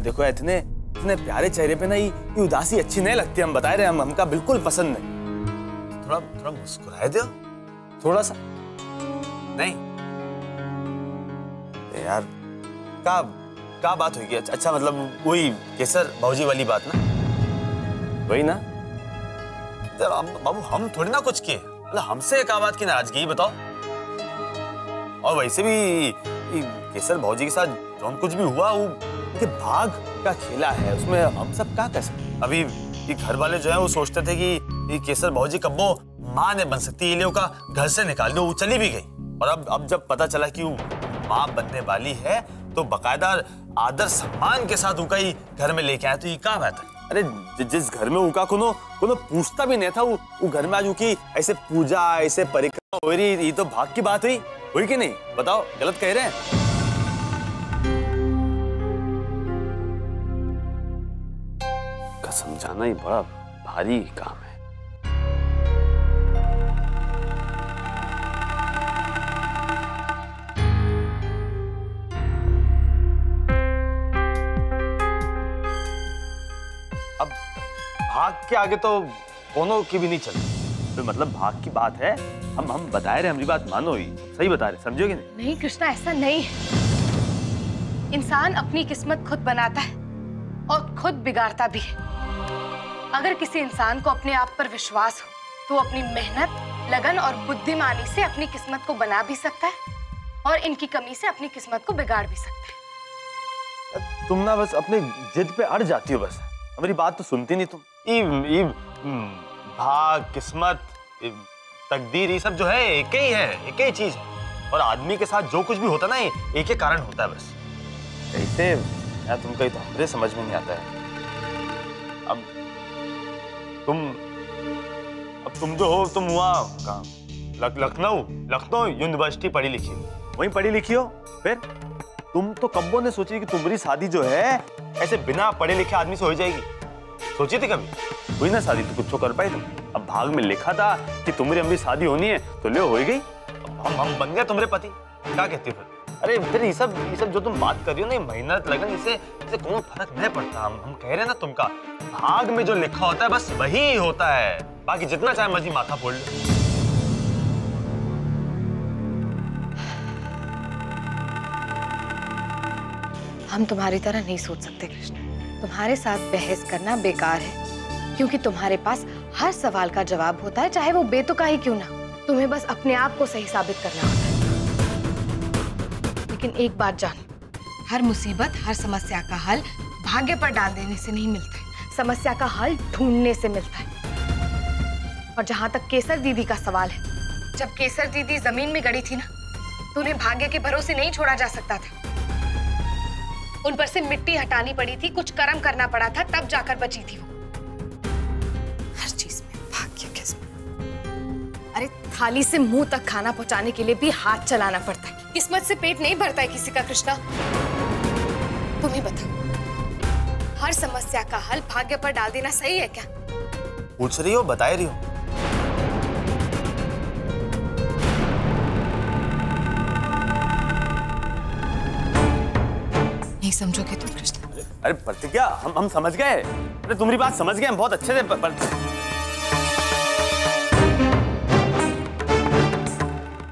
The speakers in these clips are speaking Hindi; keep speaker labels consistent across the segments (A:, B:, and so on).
A: देखो इतने इतने प्यारे चेहरे पे ना ये उदासी अच्छी नहीं लगती। हम बता रहे हैं, हमका बिल्कुल पसंद नहीं। थोड़ा थोड़ा मुस्कुराए दो, थोड़ा सा। नहीं यार, का बात हुई? अच्छा मतलब वही केसर भौजी वाली बात ना, वही ना? बाबू हम थोड़ी ना कुछ किए, मतलब हमसे क्या बात की नाराजगी बताओ। और वैसे भी केसर भौजी के साथ जो कुछ भी हुआ वो उनके भाग का खेला है, उसमें हम सब क्या कर सकते। अभी ये घर वाले जो है वो सोचते थे कि ये केसर भौजी कब्बो माँ ने बन सकती है, का घर से निकाल दो, वो चली भी गई। और अब जब पता चला कि वो माँ बनने वाली है तो बकायदा आदर सम्मान के साथ उनका ही घर में लेके आया, तो ये क्या बात है? अरे जिस घर में उनका कोनो पूछता भी नहीं था, वो घर में आज उनकी ऐसे पूजा ऐसे परिक्रमा हो रही, ये तो भाग की बात हुई कि नहीं? बताओ, गलत कह रहे हैं? का समझाना ही बड़ा भारी काम है। अब भाग के आगे तो कोनो की भी नहीं चलती, तो मतलब भाग की बात है। हम बता रहे, हमारी बात मानो, ही सही बता रहे, समझोगे नहीं?
B: नहीं कृष्णा, ऐसा नहीं है। इंसान अपनी किस्मत खुद बनाता है और खुद बिगाड़ता भी है। अगर किसी इंसान को अपने आप पर विश्वास हो तो वो अपनी मेहनत, लगन और बुद्धिमानी से अपनी किस्मत को बना भी सकता है और इनकी कमी से अपनी किस्मत को बिगाड़ भी सकता है।
A: तुम ना बस अपने जिद पे अड़ जाती हो, बस हमारी बात तो सुनती नहीं तुम। भाग, किस्मत, तकदीर, ये सब जो है एक ही है, एक ही चीज है। और आदमी के साथ जो कुछ भी होता है ना, एक ही कारण होता है बस। कैसे यार, तुमको ये तो हमारे समझ में नहीं आता है। अब तुम जो हो, तुम वहाँ लखनऊ यूनिवर्सिटी पढ़ी लिखी हो, वहीं पढ़ी लिखी हो। फिर तुम तो कब्बो ने सोची कि तुम्हारी शादी जो है ऐसे बिना पढ़े लिखे आदमी से हो जाएगी? सोची थी कभी? हुई ना शादी तो कुछ कर पाई तुम? अब भाग में लिखा था कि तुम्हारी हमारी शादी होनी है तो ले हो गई। हम बन गए तुम्हारे पति। क्या कहती हो फिर? अरे फिर ये सब जो तुम बात कर रही हो ना, मेहनत लगन, इससे कोनो फर्क नहीं पड़ता। हम कह रहे हैं ना, तुमका भाग में जो लिखा होता है बस वही होता है, बाकी जितना चाहे मर्जी माथा फोड़ लो।
B: हम तुम्हारी तरह नहीं सोच सकते कृष्ण। तुम्हारे साथ बहस करना बेकार है, क्योंकि तुम्हारे पास हर सवाल का जवाब होता है, चाहे वो बेतुका ही क्यों ना। तुम्हें बस अपने आप को सही साबित करना होता है। लेकिन एक बात जान, हर मुसीबत, हर समस्या का हल भाग्य पर डाल देने से नहीं मिलता है, समस्या का हल ढूंढने से मिलता है। और जहां तक केसर दीदी का सवाल है, जब केसर दीदी जमीन में गड़ी थी ना, तो उन्हें भाग्य के भरोसे नहीं छोड़ा जा सकता था। उन पर से मिट्टी हटानी पड़ी थी, कुछ कर्म करना पड़ा था, तब जाकर बची थी वो। हर चीज में भाग्य, किस्मत। अरे थाली से मुंह तक खाना पहुंचाने के लिए भी हाथ चलाना पड़ता है। किस्मत से पेट नहीं भरता है किसी का कृष्णा। तुम ही बताओ, हर समस्या का हल भाग्य पर डाल देना सही है क्या?
A: पूछ रही हो, बता रही हो।
B: नहीं समझोगे तुम कृष्ण?
A: अरे प्रतिज्ञा, हम समझ गए। अरे तुम्हारी बात समझ गए हम बहुत अच्छे से।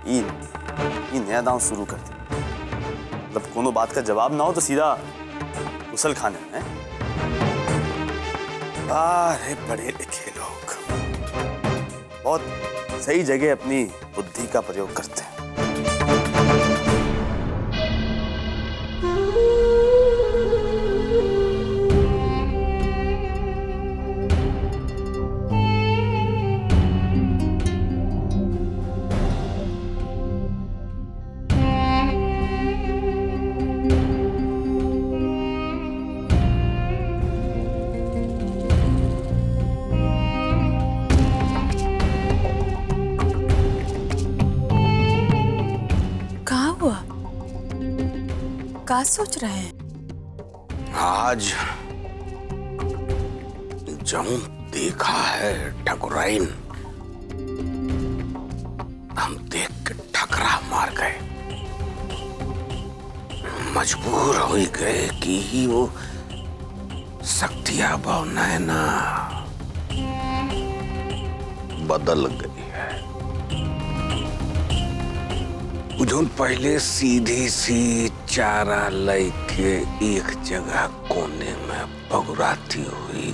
A: ये नया दांव शुरू कर दिया, मतलब कोनो बात का जवाब ना हो तो सीधा उसल खाने में। अरे बड़े लिखे लोग बहुत सही जगह अपनी बुद्धि का प्रयोग करते हैं।
C: क्या सोच रहे हैं?
D: आज जऊं देखा है ठकुराइन, हम देख के ठकरा मार गए, मजबूर हो गए कि वो शक्तियां बहु नैना बदल गई है। उजोन पहले सीधी सी चारा लेके एक जगह कोने में बगुराती हुई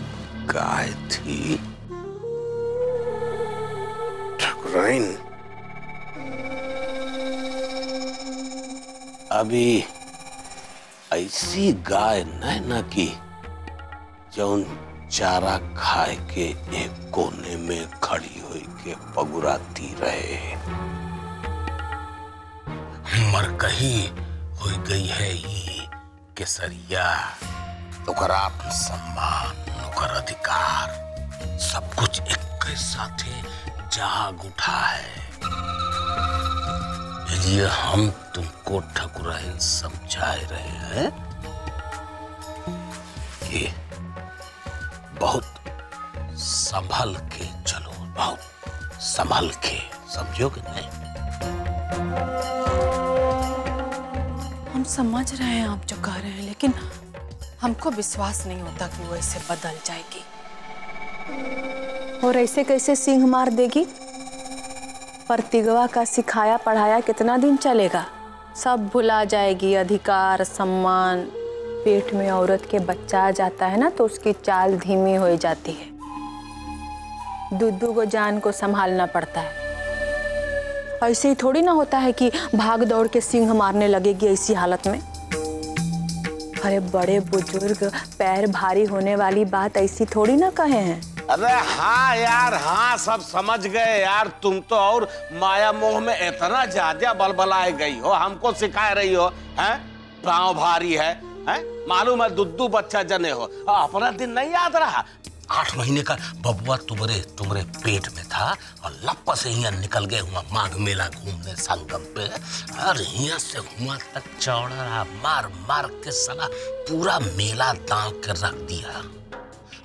D: गाय थी, ठकुराइन अभी ऐसी गाय नैना की जौन चारा खाए के एक कोने में खड़ी हुई के पगुराती रहे। मर कही हो गई है ये केसरिया, ओकर आत्मसम्मान, ओकर अधिकार सब कुछ एक साथे जाग उठा है। ये हम तुमको ठकुराइन समझाए रहे हैं कि बहुत संभल के चलो, बहुत संभल के, समझो कि नहीं?
C: हम समझ रहे हैं आप जो कह रहे हैं, लेकिन हमको विश्वास नहीं होता कि वो ऐसे बदल जाएगी।
E: और ऐसे कैसे सिंह मार देगी? प्रतिगवा का सिखाया पढ़ाया कितना दिन चलेगा? सब भुला जाएगी, अधिकार, सम्मान। पेट में औरत के बच्चा आ जाता है ना तो उसकी चाल धीमी हो जाती है। दूधू को जान को संभालना पड़ता है। ऐसे ही थोड़ी ना होता है कि भाग दौड़ के सिंह मारने लगेगी ऐसी हालत में। अरे बड़े बुजुर्ग पैर भारी होने वाली बात ऐसी थोड़ी ना कहे हैं।
D: अरे हाँ यार, हाँ सब समझ गए यार। तुम तो और माया मोह में इतना ज्यादा बलबलाए गई हो, हमको सिखा रही हो हैं? पाँव भारी है, हैं? मालूम है दुद्धू बच्चा जने हो, अपना दिन नहीं याद रहा? 8 महीने का बबुआ तुम्हारे पेट में था और लप्पा से यहाँ निकल गए हुआ माघ मेला घूमने संगम पे, और यहाँ से हुआ तक चौड़ा मार मार के साला पूरा मेला दांव के रख दिया।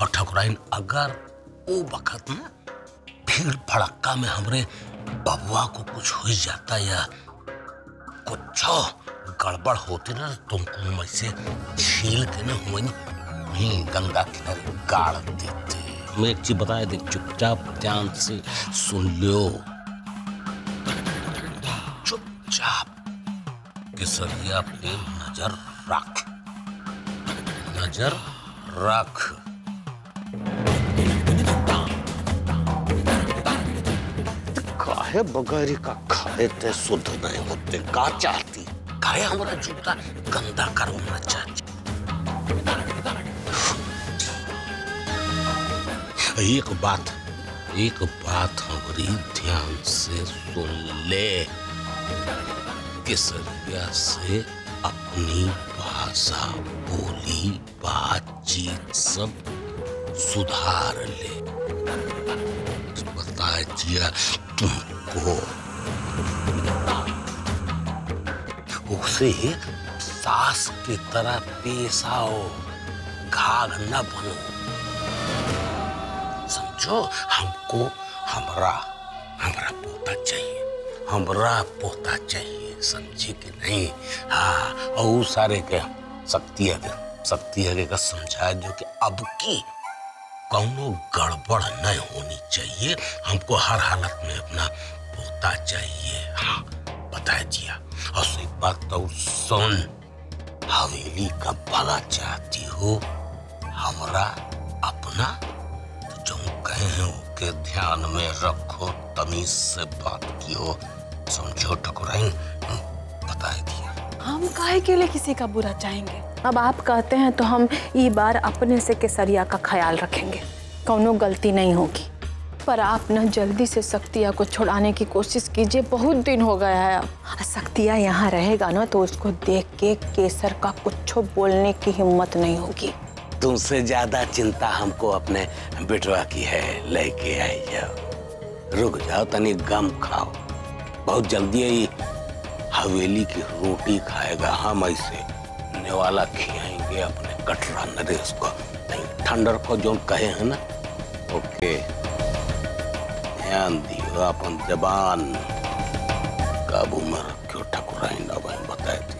D: और ठकुराइन अगर वो वक्त ना भीड़ भड़क्का में हमरे बबुआ को कुछ हो जाता या कुछ गड़बड़ होती ना, तुमको मैं से छील के ना वहीं गंगा किनारे गाड़ देते। मैं एक चीज बताया दे, चुपचाप ध्यान से सुन लो, चुपचाप केसरिया पे नजर रख, नजर रख। काहे बगैरी का खाए ते शुद्ध नहीं होते? का चाहती? काहे हमारा जूता गंदा करना चाहती? एक बात हमारी ध्यान से सुन ले। केसरिया से अपनी भाषा, बोली, बातचीत सब सुधार ले। बताए जिया तुमको, उसे सास की तरह पेश आओ, घाघ न बनो। समझो, हमको हमरा पोता चाहिए, समझे कि नहीं? हाँ, और सारे के शक्ति आगे का समझाए जो कि अब की कौनो गड़बड़ नहीं होनी चाहिए। हमको हर हालत में अपना पोता चाहिए। हाँ बताया जिया। और एक बात तो सुन, हवेली का भला चाहती हो, हमरा अपना तो जो कहे हैं के ध्यान में रखो, तमीज से बात कियो, समझो ठकुराइन? बताया दिया।
E: हम काहे के लिए किसी का बुरा चाहेंगे? अब आप कहते हैं तो हम ये बार अपने से केसरिया का ख्याल रखेंगे, कौनो गलती नहीं होगी। पर आप न जल्दी से शक्तिया को छुड़ाने की कोशिश कीजिए, बहुत दिन हो गया है। अब शक्तिया यहाँ रहेगा ना तो उसको देख के केसर का कुछ बोलने की हिम्मत नहीं होगी।
D: तुमसे ज्यादा चिंता हमको अपने बेटवा की है, लेके आई जाओ। रुक जाओ, तनी गम खाओ, बहुत जल्दी ही हवेली की रोटी खाएगा। हम ऐसे नेवाला खिलाएंगे अपने कटरा नरेश को, नहीं ठंडर को जो कहे हैं ना। ओके, ध्यान दियो, अपन जबान काबू में रखो ठकुराइन। अब हम बताए थे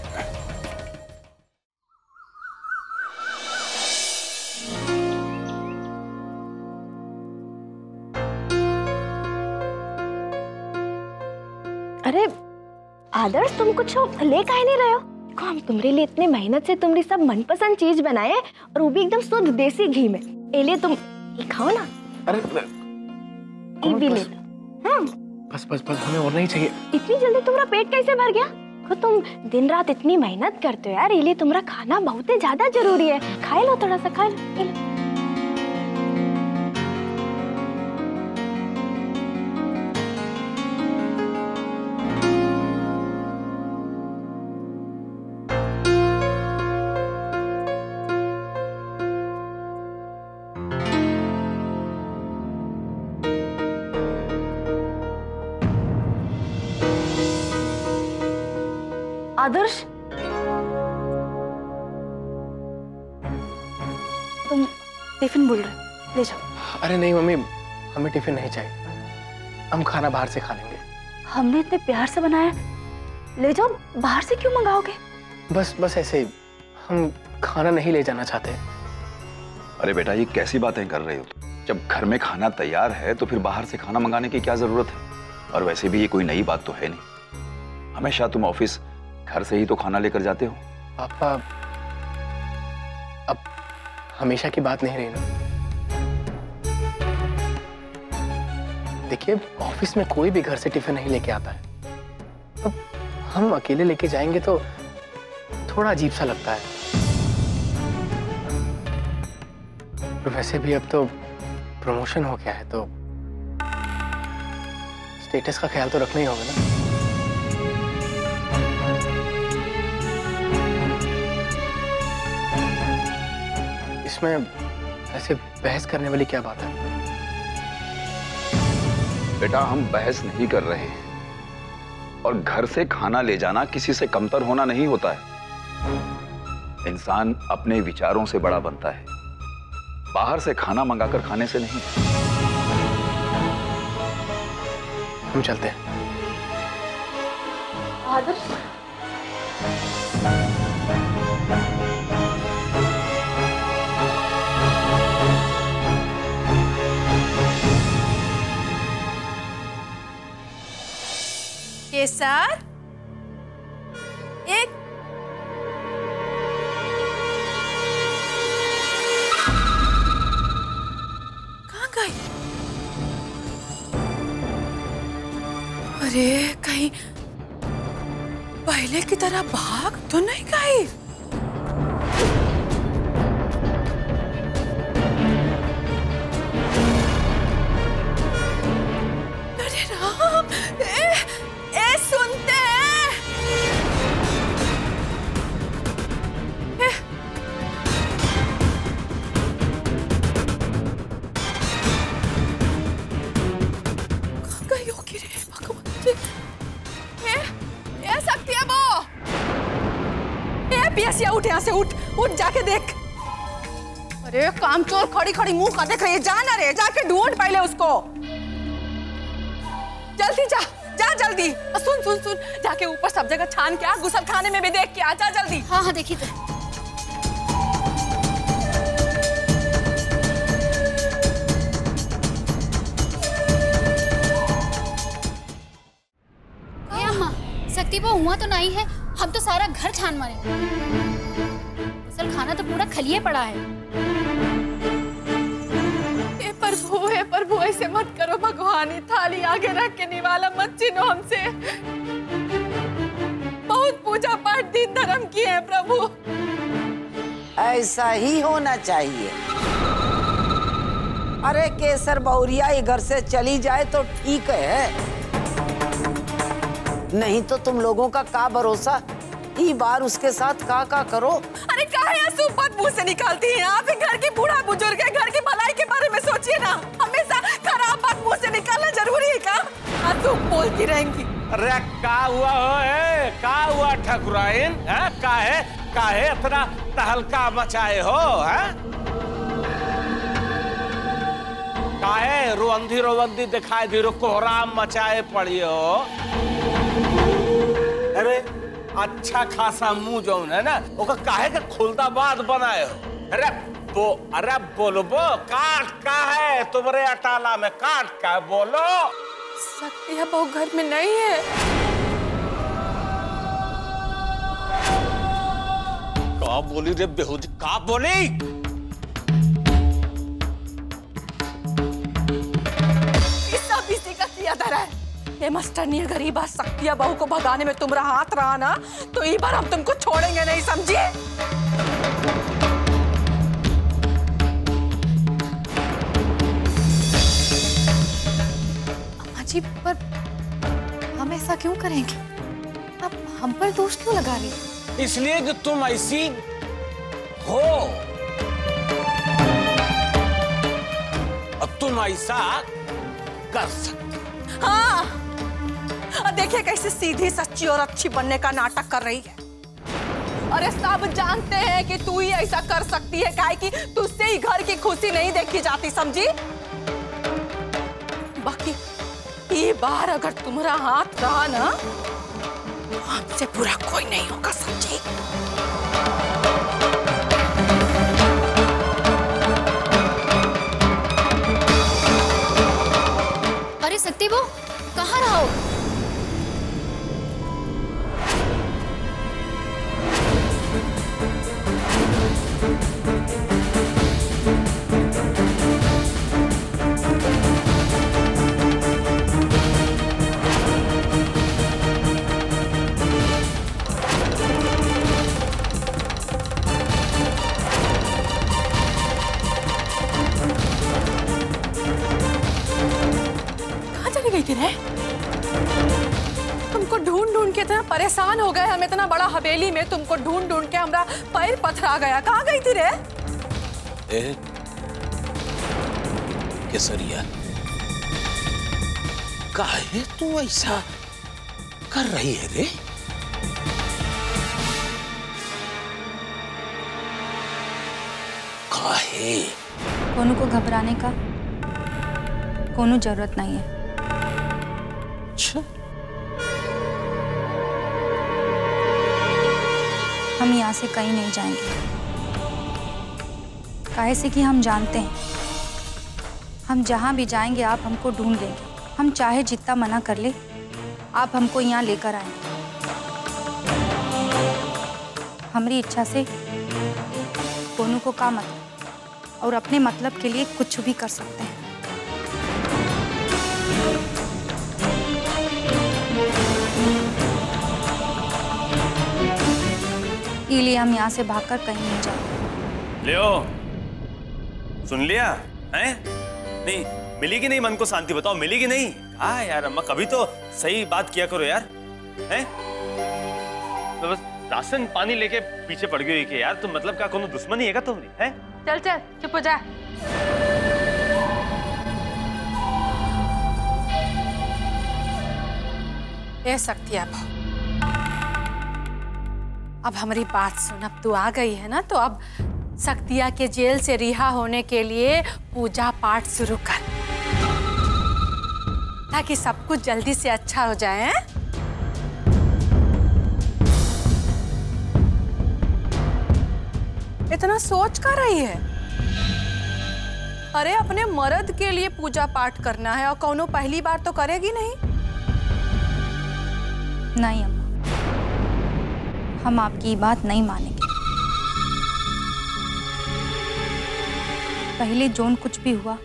F: अरे आदर्श, तुम कुछ ले काहे नहीं रहे हो? देखो, हम तुम्हारे लिए इतने मेहनत से तुम्हारी सब मनपसंद चीज बनाए और वो भी एकदम शुद्ध देसी घी में। ए ले, तुम ये खाओ ना।
G: अरे
F: ये भी ले लो। हाँ
G: बस बस बस, हमें और नहीं चाहिए।
F: इतनी जल्दी तुम्हारा पेट कैसे भर गया? देखो, तुम दिन रात इतनी मेहनत करते हो यार, ये लिए तुम्हारा खाना बहुत ही ज्यादा जरूरी है। खा लो, थोड़ा सा खा लो, ये लो। आदर्श, तुम टिफिन भूल रहे, ले जाओ।
G: अरे नहीं मम्मी, हमें टिफिन नहीं चाहिए, हम खाना बाहर से खा लेंगे।
F: हमने इतने प्यार से बनाया, ले जाओ। बाहर से क्यों मंगाओगे?
G: बस बस ऐसे ही, हम खाना नहीं ले जाना चाहते।
H: अरे बेटा, ये कैसी बातें कर रहे हो? जब घर में खाना तैयार है तो फिर बाहर से खाना मंगाने की क्या जरूरत है? और वैसे भी ये कोई नई बात तो है नहीं, हमेशा तुम ऑफिस घर से ही तो खाना लेकर जाते हो।
G: पापा, अब हमेशा की बात नहीं रही ना। देखिए, ऑफिस में कोई भी घर से टिफिन नहीं लेके आता है। अब हम अकेले लेके जाएंगे तो थोड़ा अजीब सा लगता है। और वैसे भी अब तो प्रमोशन हो गया है, तो स्टेटस का ख्याल तो रखना ही होगा ना। इसमें ऐसे बहस करने वाली क्या बात है?
H: बेटा, हम बहस नहीं कर रहे हैं, और घर से खाना ले जाना किसी से कमतर होना नहीं होता है। इंसान अपने विचारों से बड़ा बनता है, बाहर से खाना मंगाकर खाने से नहीं।
G: हम चलते हैं।
F: आदर्श,
C: केसर, एक कहाँ गई? अरे कहीं पहले की तरह भाग तो नहीं गई? अरे राम, ए सुनते हैं? कहाँ गई होगी रे भगवान जी? ए सकती है वो? ए पियासिया, उठ यहाँ से, उठ उठ, जाके देख। अरे कामचोर खड़ी खड़ी मुंह का देख रही है, जाना रे, जाके ढूंढ पहले उसको। जल्दी जा, जा जल्दी। सुन सुन सुन, जाके ऊपर सब जगह छान के आ, गुसल खाने में भी देख के आ, जा जल्दी।
I: हाँ हाँ, देखिए तो। अम्मा, शक्ति वो हुआ तो नहीं है, हम तो सारा घर छान मारे। गुसल खाना तो पूरा खलिए पड़ा है।
C: हे प्रभु, ऐसे मत करो भगवान, थाली आगे रख के निवाला मत छीनो हमसे। बहुत पूजा पाठ दीन धर्म किए हैं प्रभु।
J: ऐसा ही होना चाहिए। अरे केसर बहुरिया ये घर से चली जाए तो ठीक है, नहीं तो तुम लोगों का का भरोसा। ई बार उसके साथ का करो।
C: अरे काहे आंसू बात मुंह से निकालती हैं आप? घर की बूढ़ा बुजुर्ग है, घर की भलाई के बारे में सोचिए ना। हमेशा खराब बात मुंह से निकालना जरूरी है क्या? आंसू बोलती रहेंगी।
D: अरे का हुआ हो, का हुआ ठकुराइन? काहे इतना तहलका मचाए हो? काहे रोंधी रोवंदी दिखाई दे, कोहराम मचाए पड़ी हो? अरे अच्छा खासा मुंह जो है ना, वो काहे के खुलदाबाद बनाए हो? अरे बोलो काट का है तुम्हारे अटाला में, काट का बोलो।
C: सकती है वो घर में नहीं है।
D: का बोली रे बेहुदी, का बोली?
C: सब इसी का किया धरा है। ये मास्टरनी गरीबा शक्तिया बहू को भगाने में तुम्हारा हाथ रहा ना, तो इस बार हम तुमको छोड़ेंगे नहीं, समझिए?
B: अम्मा जी, पर हम ऐसा क्यों करेंगे? आप हम पर दोष क्यों लगा रही हैं?
D: इसलिए कि तुम ऐसी हो, अब तुम ऐसा कर सकते।
C: हाँ, और देखिए कैसे सीधी सच्ची और अच्छी बनने का नाटक कर रही है। अरे सब जानते हैं कि तू ही ऐसा कर सकती है, काहे कि तुझसे ही घर की खुशी नहीं देखी जाती, समझी? बाकी ये बार अगर तुम्हारा हाथ रहा ना, तो हमसे बुरा कोई नहीं होगा, समझी?
I: अरे शक्ति बहू, कहाँ रहो?
C: तुमको ढूंढ ढूंढ के इतना परेशान हो गए हम, इतना बड़ा हवेली में तुमको ढूंढ ढूंढ के हमारा पैर पथरा गया। कहाँ गई थी रे?
D: केसरिया, काहे तू ऐसा कर रही है रे? काहे?
K: कोनो को घबराने का कोनो जरूरत नहीं है।
D: अच्छा,
K: हम यहाँ से कहीं नहीं जाएंगे, काहे से कि हम जानते हैं हम जहाँ भी जाएंगे आप हमको ढूंढ लेंगे। हम चाहे जितना मना कर ले, आप हमको यहाँ लेकर आएंगे। हमारी इच्छा से कोनो को का मतलब, और अपने मतलब के लिए कुछ भी कर सकते हैं। इसलिए हम यहाँ से भागकर कहीं नहीं जाएंगे।
A: लियो, सुन लिया हैं? नहीं मिली कि नहीं? मन को शांति बताओ, मिली कि नहीं? हाँ यार अम्मा, कभी तो सही बात किया करो यार, हैं? तो बस राशन पानी लेके पीछे पड़ गई कि यार तुम, मतलब क्या कोनो दुश्मनी है क्या तुम्हारी? हैं?
C: चल चल चुप हो जा। ये शक्तिया बहू, अब हमारी बात सुन। अब तू आ गई है ना, तो अब शक्तिया के जेल से रिहा होने के लिए पूजा पाठ शुरू कर, ताकि सब कुछ जल्दी से अच्छा हो जाए। हैं? इतना सोच कर रही है? अरे अपने मर्द के लिए पूजा पाठ करना है, और कौनो पहली बार तो करेगी नहीं।
K: नहीं अम्मा, हम आपकी बात नहीं मानेंगे। पहले जोन कुछ भी हुआ,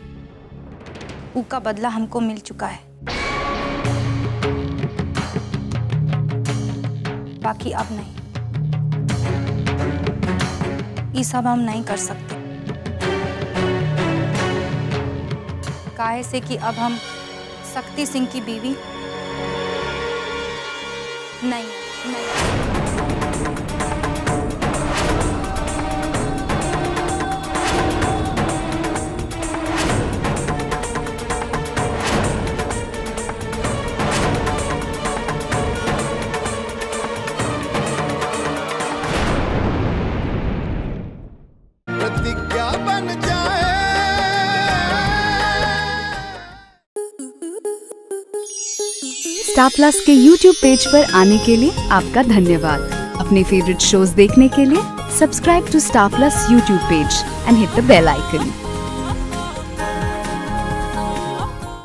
K: उसका बदला हमको मिल चुका है। बाकी अब नहीं, ये सब हम नहीं कर सकते, काहे से कि अब हम शक्ति सिंह की बीवी नहीं।
L: प्रतिज्ञा बन जाए।
M: स्टार प्लस के YouTube पेज पर आने के लिए आपका धन्यवाद। अपने फेवरेट शोज देखने के लिए subscribe to Star Plus YouTube page and hit the bell icon.